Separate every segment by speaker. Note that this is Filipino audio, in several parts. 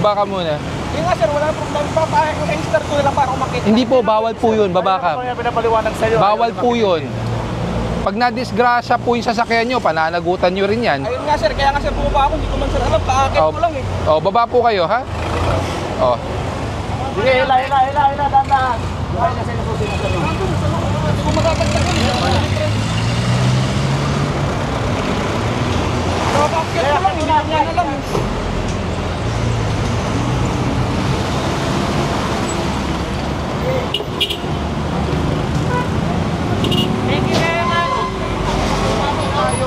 Speaker 1: Baba ka muna.
Speaker 2: Hindi nga sir, wala problema. Pa-start ko na lang para makita.
Speaker 1: Hindi po, bawal po yun. Baba ka.
Speaker 2: Pinapaliwanag sa'yo.
Speaker 1: Bawal po yun. Pag na-disgrasya po yung sasakyan nyo, pananagutan nyo rin yan.
Speaker 2: Ayun nga sir, kaya nga sir, bumaba ako. Hindi ko man sir alam. Paakit ko lang eh.
Speaker 1: Oh, baba po kayo, ha? Oh.
Speaker 2: Sige, hila. Dandahan. Hila na sa'yo na susunod sa'yo. Kung magkakagtag yun. Paakit ko lang. Hindi na lang.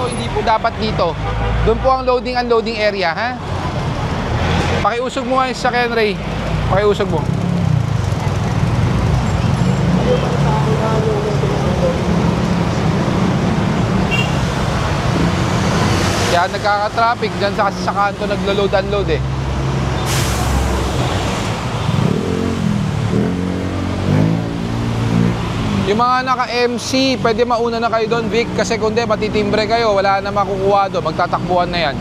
Speaker 2: Hindi po dapat dito. Doon po ang loading unloading area, ha? Pakiusog mo nga yung sasakyan, Ray. Pakiusog mo. Kaya nagkaka-traffic dyan sa kanto naglo-load unload eh. Yung mga naka-MC, pwede mauna na kayo doon, Vic, kasi kundi matitimbre kayo, wala na makukuha doon, magtatakbuhan na yan.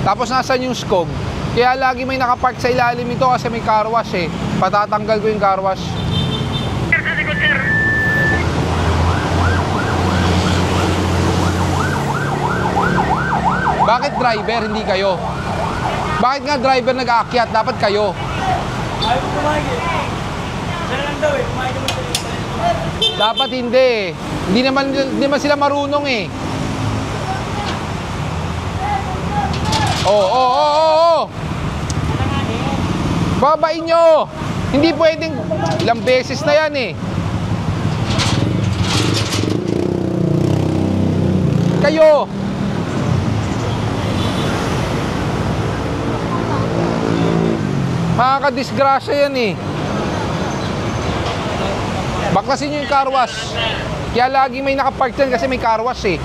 Speaker 2: Tapos nasan yung SCOG? Kaya lagi may nakapark sa ilalim ito kasi may car wash eh. Patatanggal ko yung car wash. Bakit driver, hindi kayo? Bakit nga driver nag-aakyat? Dapat kayo. Ayaw ko kumagi. Saan lang daw eh, kumagi naman sa'yo.
Speaker 1: Dapat hindi. Hindi naman sila marunong eh. Oh. Babain nyo. Hindi pwedeng ilang beses na yan eh. Kayo. Makakadisgrasya yan eh. Baklasin nyo yung car wash. Kaya lagi may nakapark dyan kasi may car wash eh.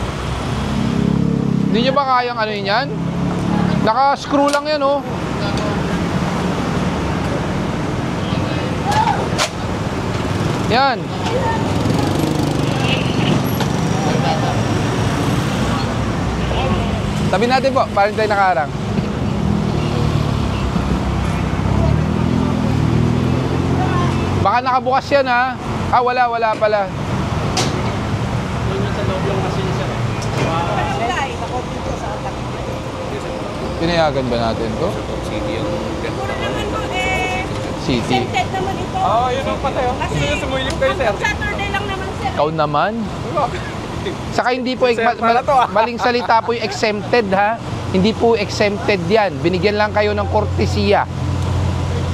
Speaker 1: Hindi nyo ba kayang ano yun yan? Naka-screw lang yan oh. Yan. Tabi natin po, para tayo nakaharang. Baka nakabukas yan ha. Ah, wala pala. Pinayagan ba natin to? City.
Speaker 3: Exempted naman ito.
Speaker 2: Oo, yun ang patay. Kasi sumulip kayo sir.
Speaker 3: Saturday lang naman sir.
Speaker 1: Ikaw naman? Saka hindi po, maling salita po yung exempted ha. Hindi po exempted yan. Binigyan lang kayo ng kortesiya.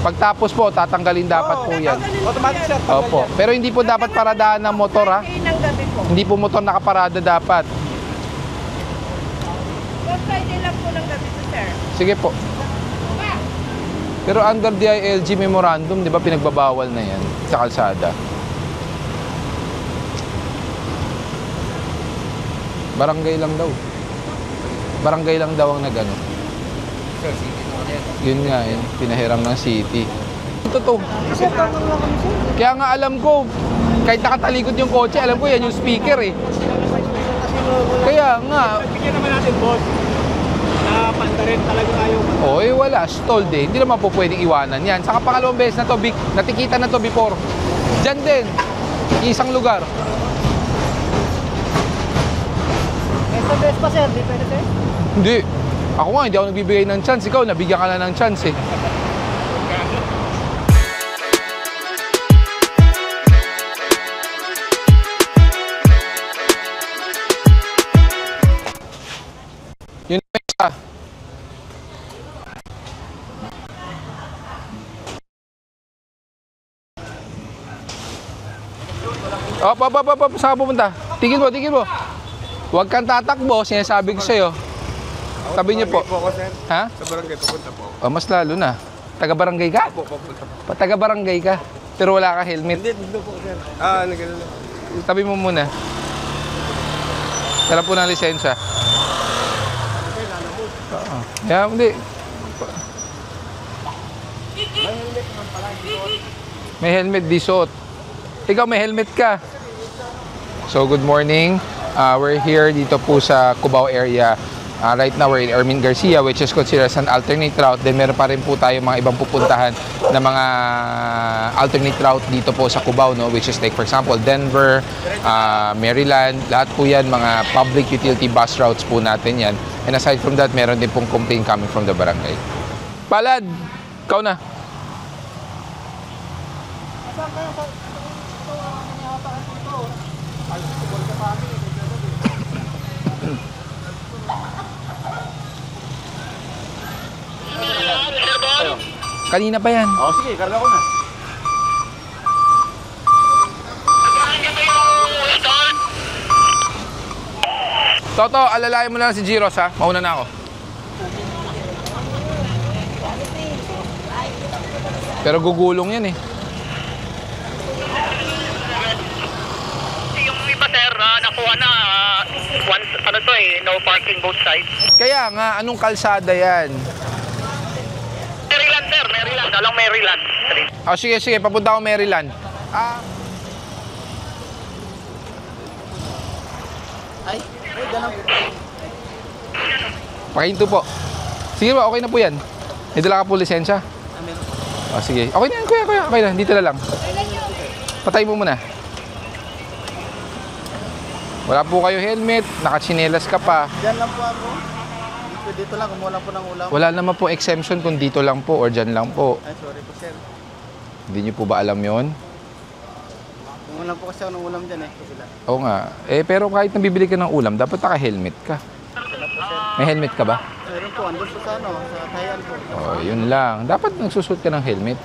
Speaker 1: Pagtapos po, tatanggalin dapat po yan.
Speaker 2: Automatic sir.
Speaker 1: Opo. Pero hindi po dapat paradaan ng motor ha.
Speaker 3: Ng gabi po.
Speaker 1: Hindi po motor nakaparada dapat.
Speaker 3: Friday lang po ng gabi to sir.
Speaker 1: Sige po. Pero under DILG memorandum, di ba pinagbabawal na yan sa kalsada? Barangay lang daw. Barangay lang daw ang nagano.
Speaker 2: Sir, city naman yan.
Speaker 1: Yun nga, yun, pinahiram ng city. Ito to. Kaya nga alam ko, kahit nakatalikod yung kotse, alam ko yan yung speaker eh. Kaya nga.
Speaker 2: Bigyan naman natin boss. Napanda rin talaga tayo.
Speaker 1: Oy, wala. Stalled eh. Hindi naman po pwedeng iwanan yan. Saka pangalawang beses na to, natikita na to before. Diyan din. Isang lugar.
Speaker 2: Ito best pa sir, di pwede sir?
Speaker 1: Hindi. Ako nga, hindi ako nagbibigay ng chance. Ikaw, nabigyan ka na ng chance eh. Yun na isa. Op, saan ka pupunta? Tigil mo. Huwag kang tatakbo, sinasabi ko sa'yo. Sabi niyo po. Ha?
Speaker 2: Sa barangay, pupunta po.
Speaker 1: Oh, mas lalo na. Taga-barangay ka?
Speaker 2: Pupunta po.
Speaker 1: Taga-barangay ka. Pero wala ka helmet.
Speaker 2: Hindi po sir. Nagano lang.
Speaker 1: Tabi mo muna. Tara po ng lisensya. Oo. Yeah, hindi. May helmet di suot. Ikaw may helmet ka. So good morning. We're here dito po sa Cubao area. Right now we're in Ermin Garcia, which is considered as an alternate route. Then meron pa rin po tayo mga ibang pupuntahan na mga alternate route dito po sa Cubao, no? Which is like for example Denver, Maryland, lahat po yan mga public utility bus routes po natin yan. And aside from that, meron din pong complaint coming from the barangay. Palad, ikaw na. Kanina pa yan.
Speaker 4: Oh, sige, karga ko na.
Speaker 1: Toto, alalayan mo na lang si Giros ha. Mauna na ako. Pero gugulong yan eh.
Speaker 5: Yung iba sir, nakuha na no parking both sides.
Speaker 1: Kaya nga, anong kalsada yan?
Speaker 5: Maryland sir, Maryland, alang Maryland.
Speaker 1: Oh, sige, papunta ako Maryland. Pakinto po. Sige ba, okay na po yan. May dala ka po lisensya? Oh, sige. Okay na yan, kuya. Okay na, dito na lang. Patay mo muna. Wala po kayo helmet, nakachinelas ka pa.
Speaker 4: Diyan lang po ako. Dito lang, kumuha lang po ng ulam.
Speaker 1: Wala naman po exemption kung dito lang po or dyan lang po.
Speaker 4: Ay, sorry po, sir.
Speaker 1: Hindi nyo po ba alam yon?
Speaker 4: Kumuha lang po kasi ako ng ulam dyan eh. Sila.
Speaker 1: Oo nga. Pero kahit nabibili ka ng ulam, dapat naka-helmet ka. May helmet ka ba?
Speaker 4: Meron po, andun po sa sa Tayan po.
Speaker 1: Oh, yun lang. Dapat nagsusuot ka ng helmet.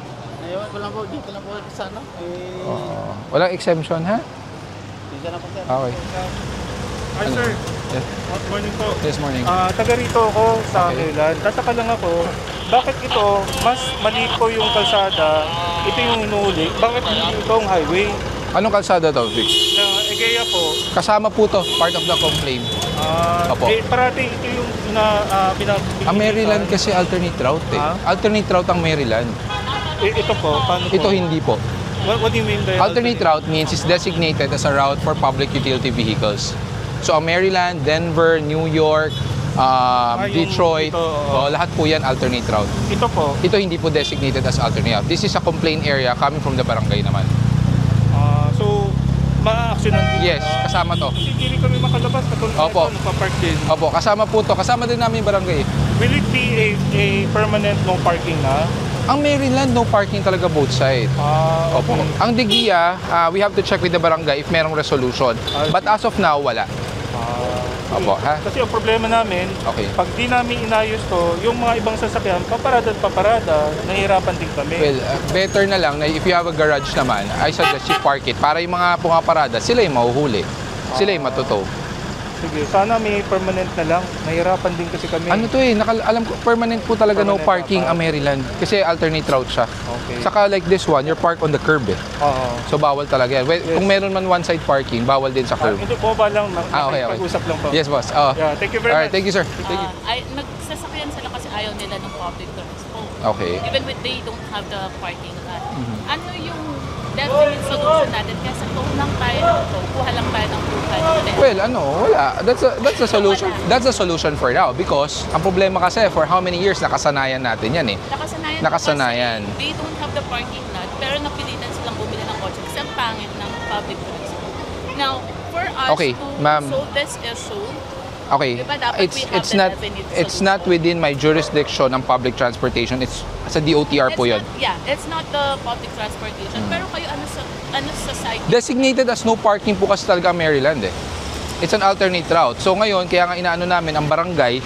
Speaker 4: Ewan ko lang po, dito lang po sa
Speaker 1: Walang exemption, ha?
Speaker 4: Dito lang po, sir.
Speaker 1: Okay.
Speaker 6: Hi sir,
Speaker 1: Yes,
Speaker 6: good morning po.
Speaker 1: yes morning.
Speaker 6: Taga rito ako sa
Speaker 1: Okay.
Speaker 6: Maryland. Tataka lang ako, bakit ito, mas maliit po yung kalsada, ito yung inuuli, bakit hindi ito ang highway?
Speaker 1: Anong kalsada to, Vic?
Speaker 6: Na Egea po,
Speaker 1: Kasama po to, part of the complaint. Opo.
Speaker 6: parati ito yung
Speaker 1: Ang Maryland kasi alternate route eh.
Speaker 6: Ah?
Speaker 1: Alternate route ang Maryland.
Speaker 6: Ito po, paano po?
Speaker 1: Ito hindi po.
Speaker 6: What do you mean by
Speaker 1: Alternate route means it's designated as a route for public utility vehicles. So, ang Maryland, Denver, New York,
Speaker 6: yung
Speaker 1: Detroit,
Speaker 6: ito, oo.
Speaker 1: lahat po yan alternate route.
Speaker 6: Ito po,
Speaker 1: Ito hindi po designated as alternate route. This is a complaint area coming from the barangay naman.
Speaker 6: so, ma-actionan din.
Speaker 1: Yes, kasama to.
Speaker 6: Kasi hindi rin kami makalabas, katulad
Speaker 1: Opo.
Speaker 6: nito, nagpa-park din.
Speaker 1: Opo, kasama po to. Kasama din namin yung barangay.
Speaker 6: Will it be a permanent no parking na?
Speaker 1: Ang Maryland, no parking talaga both side. Opo. Ang Digia, we have to check with the barangay if merong resolution. But as of now, wala. Opo, ha?
Speaker 6: Kasi ang problema namin,
Speaker 1: Okay.
Speaker 6: pag di namin inayos to, yung mga ibang sasakyan, paparada at paparada, nahihirapan din kami.
Speaker 1: Well, better na lang na if you have a garage naman, I suggest you park it para yung mga pumaparada, sila yung mahuhuli. Sila yung matutow.
Speaker 6: Sige, sana may permanent na lang. Nahihirapan din kasi kami.
Speaker 1: Ano to eh, alam ko, permanent po talaga no
Speaker 6: Permanent
Speaker 1: parking
Speaker 6: dapat.
Speaker 1: ang Maryland. Kasi alternate route siya.
Speaker 6: Okay.
Speaker 1: Saka like this one, you're parked on the curb eh.
Speaker 6: Oo.
Speaker 1: So bawal talaga yan. Well,
Speaker 6: Yes.
Speaker 1: kung meron man one-side parking, bawal din sa curb.
Speaker 6: Ito po ba lang?
Speaker 1: Okay.
Speaker 6: Pag-usap lang po.
Speaker 1: Yes, boss. Oh.
Speaker 6: Yeah, thank you very
Speaker 1: Alright,
Speaker 6: much.
Speaker 1: thank you, sir. Thank you.
Speaker 7: Ay, nagsasakyan sila kasi ayaw nila ng public transport.
Speaker 1: Okay.
Speaker 7: Even when they don't have the parking lot.
Speaker 1: Mm-hmm.
Speaker 7: Ano yung definite solution natin? Kasi kung lang tayo ng ito, kuha lang tayo ng buhay.
Speaker 1: Well, wala. That's a solution. That's a solution for now because ang problema kasi for how many years nakasanayan natin yan eh. Nakasanayan.
Speaker 7: Kasi they don't have the parking lot, pero napilitan silang bumili ng kotse kasi ang pangit ng public transport. Now, for us
Speaker 1: Okay,
Speaker 7: to
Speaker 1: ma'am.
Speaker 7: solve this issue,
Speaker 1: Okay.
Speaker 7: Diba dapat we have
Speaker 1: It's
Speaker 7: the
Speaker 1: not
Speaker 7: definite
Speaker 1: it's not within my jurisdiction ng public transportation. It's sa DOTR po 'yon.
Speaker 7: it's not the public transportation. Pero kayo, ano sa side?
Speaker 1: Designated as no parking po kasi talaga ang Maryland eh. It's an alternate route. So ngayon, kaya nga inaano namin ang barangay,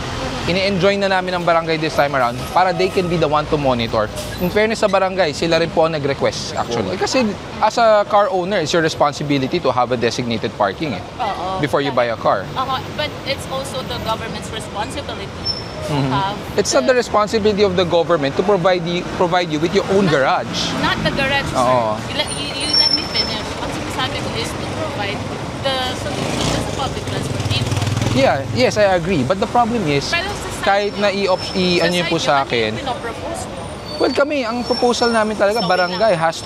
Speaker 1: ini-enjoy na namin ang barangay this time around para they can be the one to monitor. In fairness sa barangay, sila rin po ang nag-request actually. Kasi as a car owner, it's your responsibility to have a designated parking eh,
Speaker 7: Oo.
Speaker 1: before you buy a car.
Speaker 7: But it's also the government's responsibility to
Speaker 1: Mm-hmm.
Speaker 7: have
Speaker 1: It's not the responsibility of the government to provide you with your own garage.
Speaker 7: not the garage, sir.
Speaker 1: Oo.
Speaker 7: You let me finish. Ang sinasabi ko is to provide the solution sa public transportation.
Speaker 1: Yeah, yes, I agree. But the problem is,
Speaker 7: Pero sa side
Speaker 1: kahit na
Speaker 7: niyo-
Speaker 1: i-ano po sa akin,
Speaker 7: Ano yung pinopropose mo?
Speaker 1: well kami, ang proposal namin talaga,
Speaker 7: So,
Speaker 1: barangay has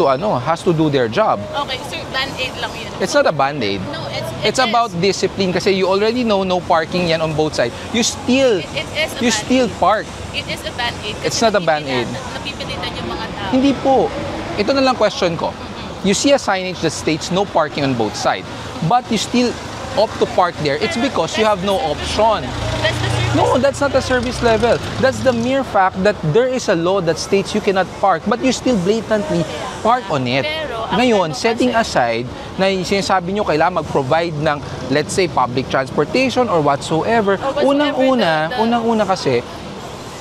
Speaker 1: to do their job.
Speaker 7: Okay, sir, band-aid lang yun.
Speaker 1: It's not a band-aid.
Speaker 7: No, it's
Speaker 2: It's about discipline kasi you already know no parking yan on both sides. You still
Speaker 7: It is a
Speaker 2: you
Speaker 7: band-aid.
Speaker 2: still park.
Speaker 7: It is a band-aid.
Speaker 2: It's not a band-aid.
Speaker 7: Napipilitan yung mga tao.
Speaker 2: Hindi po. Ito na lang question ko. You see a signage that states no parking on both sides, but you still opt to park there. It's because you have no option.
Speaker 7: That's the service.
Speaker 2: No, that's not the service level. That's the mere fact that there is a law that states you cannot park, but you still blatantly park on it.
Speaker 7: Pero, ang
Speaker 2: Ngayon,
Speaker 7: ano
Speaker 2: setting
Speaker 7: kasi-
Speaker 2: aside na yung sinasabi nyo kailangan mag-provide ng, let's say, public transportation or whatsoever,
Speaker 7: Or whatsoever,
Speaker 2: unang-una,
Speaker 7: the-
Speaker 2: unang-una kasi,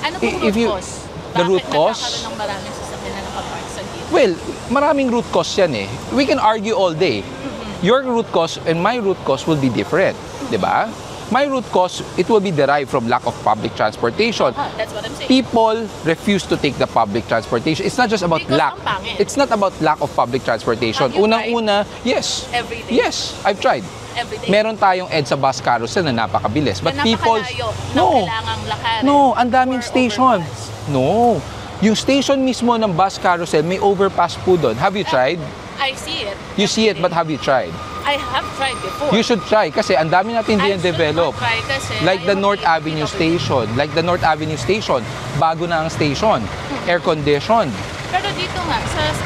Speaker 7: Ano pong
Speaker 2: if
Speaker 7: root
Speaker 2: you-
Speaker 7: cause?
Speaker 2: the root
Speaker 7: Bakit
Speaker 2: cause?
Speaker 7: nagkakaroon ng maraming sasakyan na nakapark sa gilid?
Speaker 2: well, maraming root cause yan eh. We can argue all day. Your root cause and my root cause will be different. Di ba? My root cause, it will be derived from lack of public transportation.
Speaker 7: That's what I'm saying.
Speaker 2: People refuse to take the public transportation. It's not just about
Speaker 7: Because
Speaker 2: lack.
Speaker 7: ang pangit.
Speaker 2: It's not about lack of public transportation.
Speaker 7: Have you
Speaker 2: Unang-una, yes.
Speaker 7: Every day?
Speaker 2: Yes, I've tried.
Speaker 7: Every day.
Speaker 2: Meron tayong EDSA bus carousel na napakabilis. But
Speaker 7: na
Speaker 2: people...
Speaker 7: napakalayo ng
Speaker 2: No.
Speaker 7: kailangang lakarin.
Speaker 2: No, ang daming
Speaker 7: for
Speaker 2: station.
Speaker 7: overpass.
Speaker 2: No. Yung station mismo ng bus carousel, may overpass po doon. Have you tried?
Speaker 7: I see it.
Speaker 2: You see it, but have you tried?
Speaker 7: I have tried before.
Speaker 2: You should try kasi ang dami natin
Speaker 7: I
Speaker 2: din
Speaker 7: should
Speaker 2: develop.
Speaker 7: not try kasi
Speaker 2: Like the
Speaker 7: ayaw
Speaker 2: North
Speaker 7: ko
Speaker 2: Avenue
Speaker 7: i-PW.
Speaker 2: Station. Like the North Avenue Station. Bago na ang station. Air conditioned.
Speaker 7: Pero dito nga,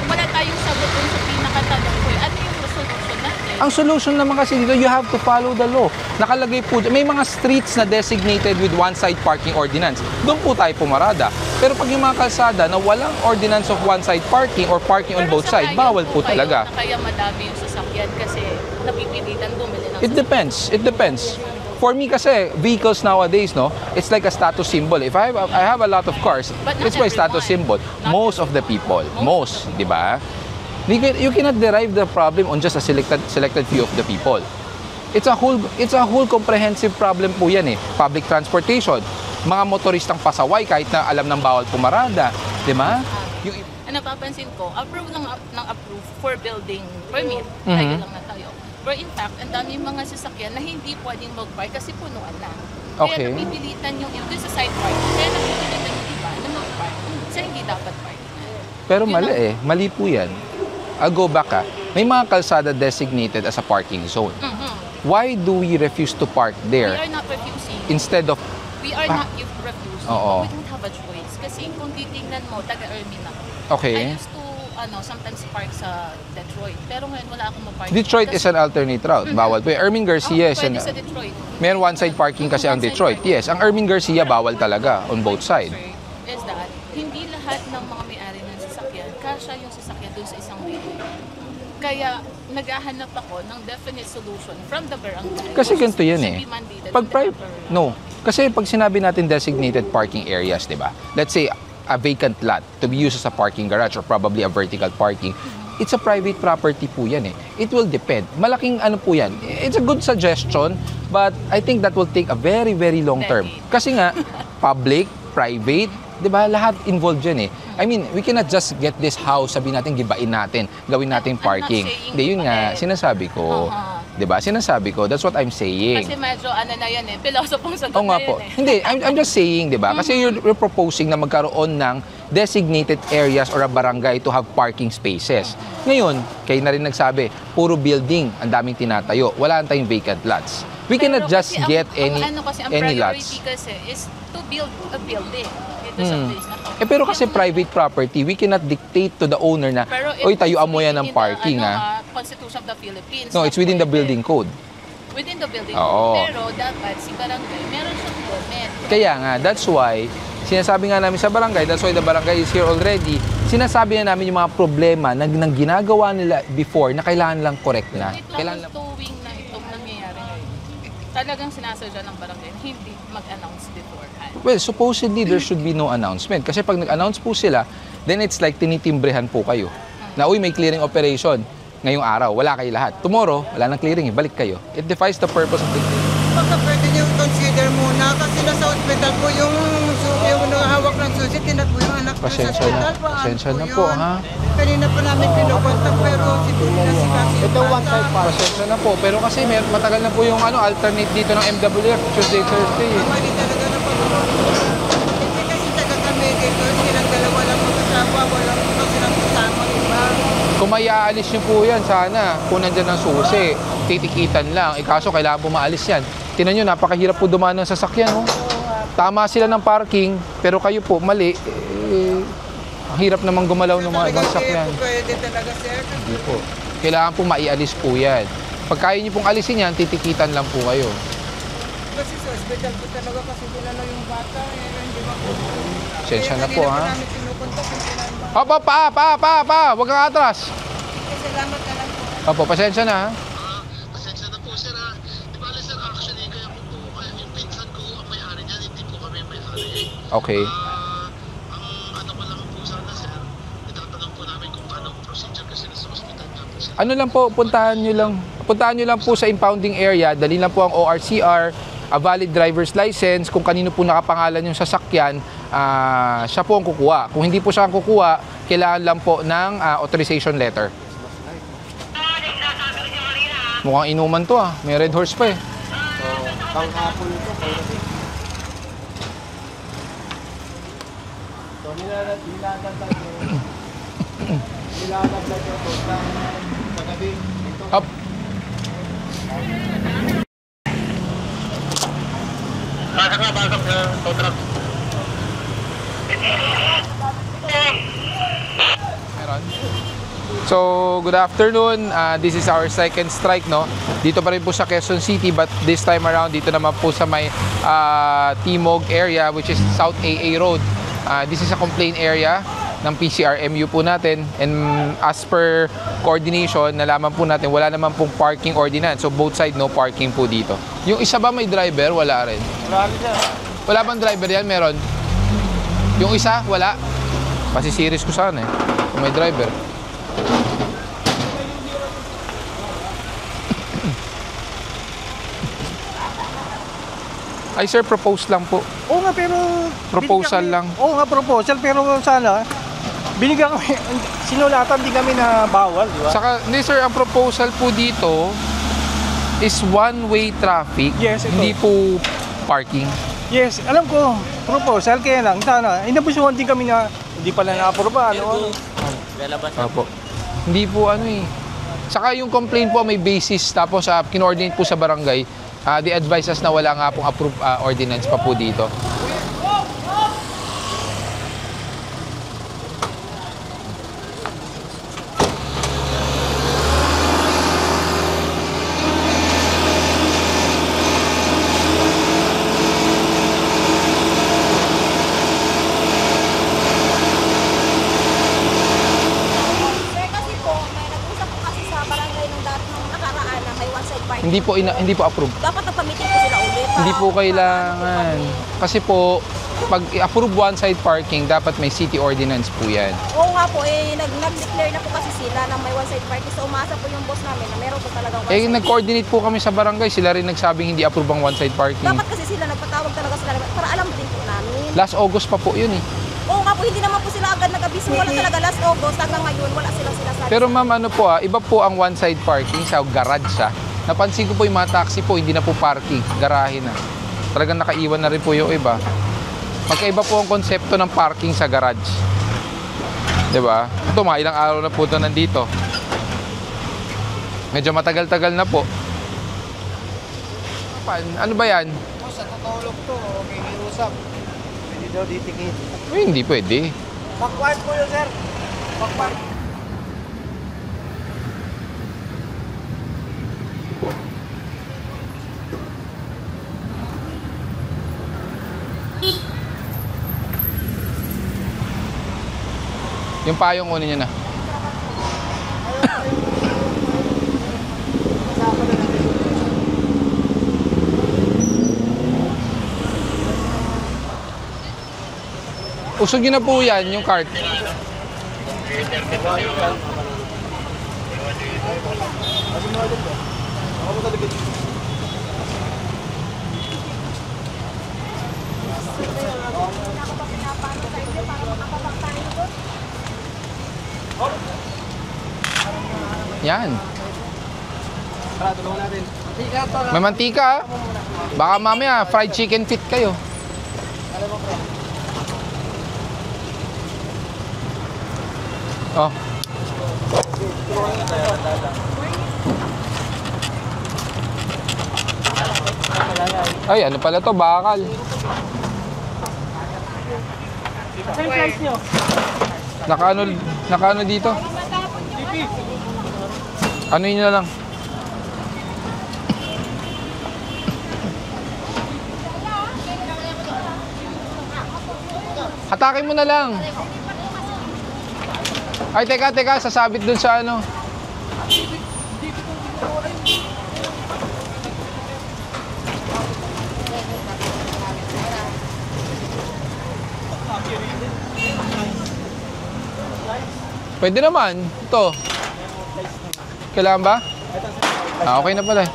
Speaker 7: wala tayong sagot dun sa pinakatanong ko. Ano yung resolution natin?
Speaker 2: Ang solution naman kasi dito, you have to follow the law. Nakalagay po, may mga streets na designated with one-side parking ordinance. Doon po tayo pumarada. Pero pag yung mga kalsada na walang ordinance of one-side parking or parking on
Speaker 7: Pero
Speaker 2: both
Speaker 7: sa
Speaker 2: sides,
Speaker 7: kaya
Speaker 2: bawal po
Speaker 7: kayo
Speaker 2: talaga.
Speaker 7: Na kaya madami yung sasakyan kasi napipilitan bumili ng
Speaker 2: It depends. It depends. For me kasi, vehicles nowadays, no, it's like a status symbol. If I have a lot of cars,
Speaker 7: But not
Speaker 2: it's my status symbol.
Speaker 7: everyone. Not
Speaker 2: Most of the people. Most, di ba? You cannot derive the problem on just a selected few of the people. It's a whole comprehensive problem po yan eh. Public transportation, mga motoristang pasaway kahit na alam ng bawal pumarada, di ba? Yung
Speaker 7: Ang napapansin ko, approve ng approve for building permit.
Speaker 2: Mhm.
Speaker 7: Tayo lang na tayo. Pero in fact, ang dami mga sasakyan na hindi pwedeng mag-park kasi punuan na.
Speaker 2: Okay.
Speaker 7: Kaya napipilitan yung iba sa side parking. Kaya napipilitan yung iba na mag-park. Kasi hindi dapat park.
Speaker 2: Pero
Speaker 7: Yun
Speaker 2: mali
Speaker 7: ang-
Speaker 2: eh. Mali po yan. I'll go back May mga kalsada designated as a parking zone.
Speaker 7: Mhm.
Speaker 2: Why do we refuse to park
Speaker 7: We
Speaker 2: there
Speaker 7: are not refusing.
Speaker 2: instead of...
Speaker 7: We are not refusing.
Speaker 2: Oo.
Speaker 7: We don't have a choice. Kasi kung titingnan mo, taga-Ermin ako. I
Speaker 2: Okay.
Speaker 7: used to sometimes park sa Detroit. Pero ngayon wala akong ma-park.
Speaker 2: Detroit is an alternate route. Bawal po. Ermin Garcia is
Speaker 7: Pwede
Speaker 2: an...
Speaker 7: sa Detroit.
Speaker 2: May one-side parking kasi ang Detroit. Yes, ang Ermin Garcia bawal talaga on both sides.
Speaker 7: Is that hindi lahat ng mga may-ari ng sasakyan, kasya yung sasakyan dun sa isang way. Kaya naghahanap ako ng definite solution from the barangay.
Speaker 2: Kasi
Speaker 7: which is
Speaker 2: ganito yan
Speaker 7: should
Speaker 2: eh.
Speaker 7: be mandated
Speaker 2: Pag
Speaker 7: to the
Speaker 2: private...
Speaker 7: barangay.
Speaker 2: No. Kasi pag sinabi natin designated parking areas, di ba? Let's say a vacant lot to be used as a parking garage or probably a vertical parking, it's a private property po yan eh. It will depend. Malaking ano po yan. It's a good suggestion, but I think that will take a very, very long term.
Speaker 7: Decade.
Speaker 2: Kasi nga, public, private, di ba? Lahat involved yan eh. I mean, we cannot just get this house, sabihin natin, gibain natin, gawin natin
Speaker 7: I'm not
Speaker 2: parking.
Speaker 7: saying
Speaker 2: Hindi, yun nga,
Speaker 7: gibain.
Speaker 2: sinasabi ko. Di ba? Sinasabi ko. That's what I'm saying.
Speaker 7: Kasi medyo ano na yan eh, pilosopong sagot
Speaker 2: Oo nga
Speaker 7: na
Speaker 2: po.
Speaker 7: yan eh.
Speaker 2: Hindi, I'm just saying, di ba? Kasi you're proposing na magkaroon ng designated areas or a barangay to have parking spaces. Ngayon, kayo na rin nagsabi, puro building, ang daming tinatayo. Wala tayong vacant lots. We cannot
Speaker 7: Pero
Speaker 2: just
Speaker 7: kasi
Speaker 2: get
Speaker 7: ang
Speaker 2: any
Speaker 7: priority
Speaker 2: lots.
Speaker 7: kasi is to build a building dito sa place na to.
Speaker 2: Pero kasi private property, we cannot dictate to the owner na,
Speaker 7: Pero
Speaker 2: oy, tayuan mo yan
Speaker 7: within
Speaker 2: ng parking,
Speaker 7: the,
Speaker 2: ha?
Speaker 7: Constitution of the Philippines.
Speaker 2: No,
Speaker 7: na
Speaker 2: it's within the
Speaker 7: pwede.
Speaker 2: building code.
Speaker 7: Within the building
Speaker 2: Oo.
Speaker 7: code. Pero dapat si barangay, meron siyang permit.
Speaker 2: Kaya nga, that's why, sinasabi nga namin sa barangay, that's why the barangay is here already, sinasabi na namin yung mga problema na ginagawa nila before na kailangan lang correct na.
Speaker 7: Ito
Speaker 2: Kailangan
Speaker 7: ang
Speaker 2: lang...
Speaker 7: tuwing na itong nangyayari ngayon. Talagang sinasadya ng barangay na hindi mag-announce beforehand.
Speaker 2: Well, supposedly there should be no announcement. Kasi pag nag-announce po sila, then it's like tinitimbrehan po kayo. Na, uy, may clearing operation ngayong araw. Wala kayo lahat. Tomorrow, wala nang clearing. Balik kayo. It defies the purpose of the clearing.
Speaker 8: Baka pwede niyo consider muna kasi nasa hospital po yung hawak ng susi, tinat po yung anak ko sa
Speaker 2: Pasensya
Speaker 8: hospital.
Speaker 2: na.
Speaker 8: Paano
Speaker 2: Pasensya na
Speaker 8: yun?
Speaker 2: po, ha?
Speaker 8: Kanina pa namin pinukontak pero siguro na si Kasi.
Speaker 4: Ito one-side park.
Speaker 2: Pasensya na po. Pero kasi matagal na po yung alternate dito ng MWF, Tuesday, Thursday.
Speaker 8: Mali talaga na pag-uwi. Hindi kasi taga kami dito, silang dalawa lang mag-asawa, walang silang kasama, diba?
Speaker 2: Kung may aalis nyo po yan, sana, kung nandyan ang susi, titikitan lang. Kaso, kailangan po maalis yan. Tingnan nyo, napakahirap po dumaan ng sasakyan. Oh. Tama sila ng parking, pero kayo po, mali. Ang hirap naman gumalaw ng mga ibang sasakyan.
Speaker 8: Pwede talaga, sir.
Speaker 2: Hindi po. Kailangan po maialis po yan. Pag kaya nyo pong alisin yan, titikitan lang po kayo.
Speaker 8: Kasi sa hospital po talaga kasi kilala yung bata. Hindi po.
Speaker 2: Sensya na po, ha?
Speaker 8: Namin pinupunta kung kailan ba.
Speaker 2: Opo, pa! Huwag kang atras.
Speaker 8: Salamat na lang po.
Speaker 2: Opo, pasensya na, ha?
Speaker 5: Pasensya na po sir ha. Di ba sir, actually kaya po yung pinsan ko ang may-ari niyan, hindi po kami may-ari.
Speaker 2: Okay.
Speaker 5: Ang ano pa lang po sana sir, itatanong po namin kung paano procedure kasi sa hospital nga po sir.
Speaker 2: Ano lang po, puntahan nyo lang po sa impounding area, dali lang po ang ORCR, a valid driver's license, kung kanino po nakapangalan yung sasakyan, siya po ang kukuha. Kung hindi po siya ang kukuha, kailangan lang po ng authorization letter. Mukhang inuman to may red horse pa eh.
Speaker 4: Panghapon ito, pagdating. So, nilalaglag ito sa gabi.
Speaker 2: Up.
Speaker 5: Basok sir, tow truck.
Speaker 2: Meron. So, good afternoon. This is our second strike, no? Dito pa rin po sa Quezon City, but this time around, dito naman po sa may Timog area, which is South AA Road. This is a complaint area ng PCRMU po natin, and as per coordination, nalaman po natin, wala naman pong parking ordinance. So, both side, no parking po dito. Yung isa ba may driver? Wala rin. Wala bang driver yan? Meron. Yung isa, wala. Pasisiris ko sana eh, kung may driver. Ay sir, propose lang po.
Speaker 9: Oo nga, pero...
Speaker 2: Proposal lang.
Speaker 9: Oo nga, proposal, pero sana, binigyan kami, sinulatan din kami na bawal, di ba?
Speaker 2: Saka, hindi sir, ang proposal po dito is one-way traffic,
Speaker 9: Yes, ito.
Speaker 2: hindi po parking.
Speaker 9: Yes, alam ko, proposal, kaya lang, sana, inabusuhan din kami na hindi pala na-aproba, ano?
Speaker 2: Opo. Hindi po ano eh. Saka yung complaint po may basis, tapos kinoordinate po sa barangay, they advise us na wala nga pong approved ordinance pa po dito.
Speaker 3: Sir, kasi po, may nag-usap po kasi sa barangay nung nakaraan na may one-side parking.
Speaker 2: Hindi po approved.
Speaker 3: Dapat nagpa-meeting po sila ulit.
Speaker 2: Hindi po kailangan. Kasi po, pag i-approve one-side parking, dapat may city ordinance po yan.
Speaker 3: Oo nga po, nag-declare na po kasi sila na may one-side parking. So umasa po yung boss namin na meron po talagang one-side.
Speaker 2: Nag-coordinate po kami sa barangay. Sila rin nagsabing hindi approve ang one-side parking.
Speaker 3: Dapat kasi sila nagpatawag talaga sila para alam din po namin.
Speaker 2: Last August pa po yun eh.
Speaker 3: Oo nga po, hindi naman po sila agad nag-abis. Wala talaga last August hanggang ngayon, wala silang sinasabi.
Speaker 2: Pero ma'am, ano po iba po ang one-side parking sa garage Napansin ko po yung mga taxi po, hindi na po parking, garahe na. Talagang nakaiwan na rin po yung iba. Magkaiba po ang konsepto ng parking sa garage. Diba? Ito, mga ilang araw na po ito nandito. Medyo matagal-tagal na po. Ano ba yan?
Speaker 4: Sa tutulog to, okay, may usap. Pwede daw ditikit.
Speaker 2: Hindi pwede.
Speaker 4: Backward po yun, sir. Backward.
Speaker 2: Yung payong kunin nyo na. Usog nyo na po yan, yung cart. Yan. May mantika Baka mamaya fried chicken fit kayo. Oh. Ay, ano pala to? Bakal. Nakaano dito? Ano yun na lang? Hatakin mo na lang. Ay, teka, sasabit dun sa ano. Pwede naman. Ito. Kailangan ba? Ah, okay na pala eh.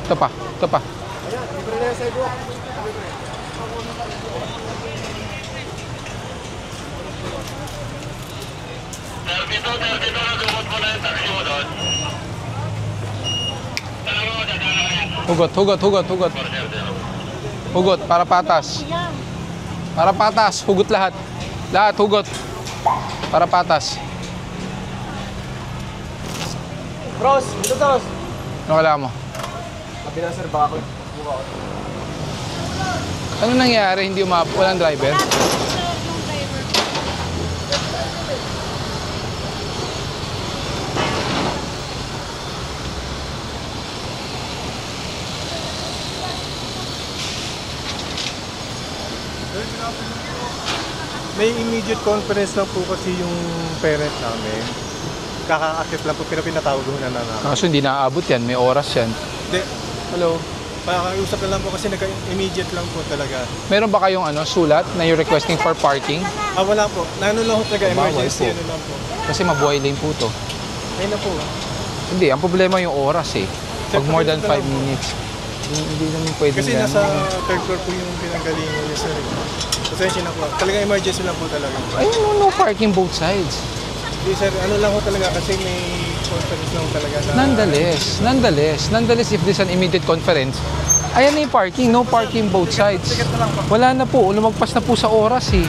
Speaker 2: Ito pa. Hugot, para patas. Para patas, hugot lahat. Lahat, hugot. Para patas.
Speaker 9: Bros, dito tos.
Speaker 2: Ano kailangan mo?
Speaker 9: Kabila sir, baka ako.
Speaker 2: Ano nangyari? Hindi umabot? Walang driver?
Speaker 9: May immediate conference lang po kasi yung parent namin. Kaka-akit lang po, pero pinatawag ko na namin.
Speaker 2: Kaso hindi naaabot yan. May oras yan.
Speaker 9: Hindi. Hello. Pakiusap na lang po kasi naka-immediate lang po talaga.
Speaker 2: Meron ba kayong sulat na you're requesting for parking?
Speaker 9: Wala po. Nano lang po talaga, emergency.
Speaker 2: Bawal po.
Speaker 9: Ano lang po.
Speaker 2: Kasi mabuhay lane po to.
Speaker 9: Ayun na po.
Speaker 2: Hindi, ang problema yung oras eh. Pag more than 5 minutes. Hindi naman pwede
Speaker 9: Kasi nasa third floor po yung pinanggalingan niya sir. Pasensya na po. Talagang emergency lang po talaga.
Speaker 2: Ay, no parking both sides.
Speaker 9: Hindi sir, ano lang po talaga kasi may conference lang talaga na...
Speaker 2: Nonetheless, if there's an immediate conference, ayan na yung parking, no parking both sides. Wala na po, lumagpas na po sa oras eh.